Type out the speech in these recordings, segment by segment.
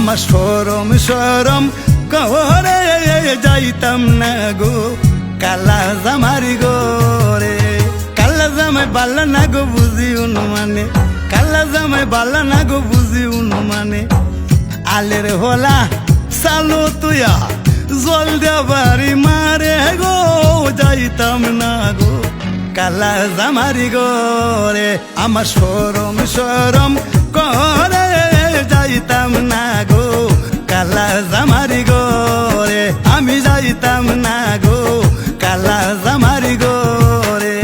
আমার সরম সরম করে যাইতাম না গো কালা জামারি গোরে। কালা জামাই বাল্লা না গো বুঝি অনুমানে, কালা জামাই বাল্লা না গো বুঝি অনুমানে। আলের হলা সালো তুয়া জল দেবারি মারে গো যাইতাম না গো কালা জামারি গোরে। আমার সরম সরম করে যাইতাম না গো কালা জামারি গোরে। আমি যাইতাম না গো কালা জামারি গোরে।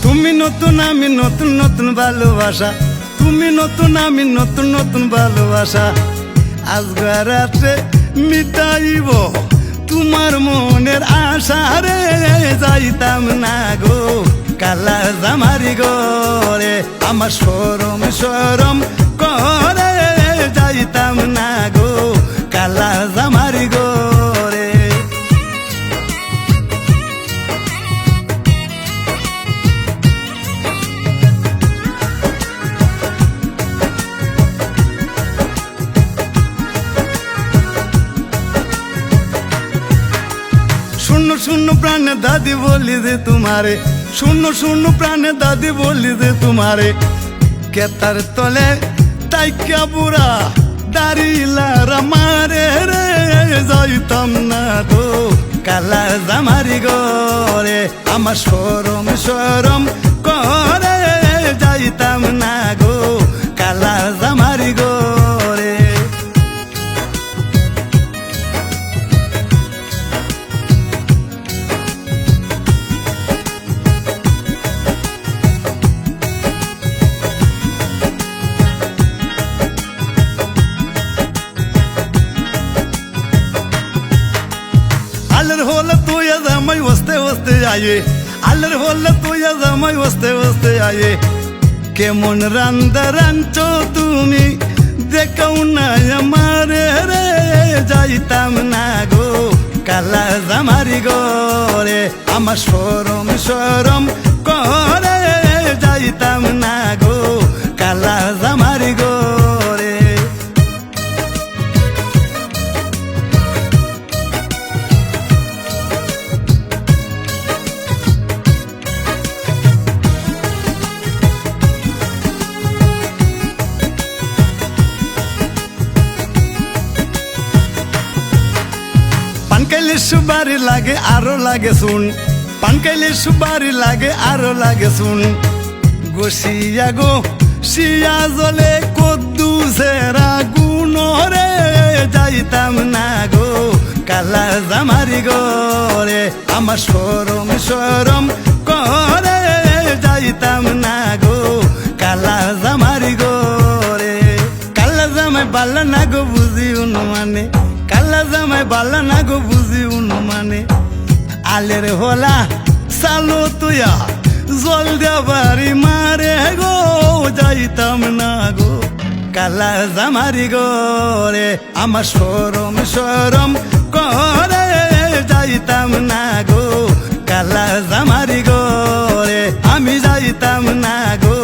তুমি নতুন আমি নতুন নতুন ভালোবাসা, তুমি নতুন আমি নতুন নতুন ভালোবাসা। আজকে রাতে মিটাইব তোমার মনের আশা রে যাইতাম না গো কালা জামারি গোরে। আমার সরম সরম করে যাইতাম না গো কালা জামারি গোরে। শূন্য শূন্য প্রাণে দাদি বলি যে তোমারে, শূন্য শূন্য প্রাণে দাদি বলি যে তোমারে। কেতার তলে তাইকা বুড়া দাঁড়িলারা মারে রে যাইতাম না গো কালা জামারি গোরে। আমার সরম সরম করে যাইতাম না গো কালা জামারি গোরে। আলের হলে তুই জামাই বসতে বসতে আয়ে, আলের হলে তুই জামাই বসতে বসতে আয়ে। কেমন রান্দা রাঞ্চো তুমি দেখাও না আমারে রে যাইতাম না গো কালা জামারি গোরে। আমার সরম সরম করে যাইতাম না গো কালা জামারি গোরে। পানকাইলে সুবারি লাগে আরো লাগে শুন, পানকাইলে সুবারি লাগে আরো লাগে শুন। গোসিয়া গো শিয়া জলে কদ্দু সেরা গুণরে যাইতাম না গো কালা জামারি গোরে। আমার সরম সরম করে যাইতাম না গো কালা জামারি গোরে। কালা জামাই বাল্লা না গো বুঝি অনুমানে, কালা জামাই বাল্লা না গো বুঝি অনুমানে। আলের হলা সালো তুয়া জল দেবারি মারে গো যাইতাম না গো কালা জামারি গোরে। আমার সরম সরম করে যাইতাম না গো কালা জামারি গোরে। আমি যাইতাম না গো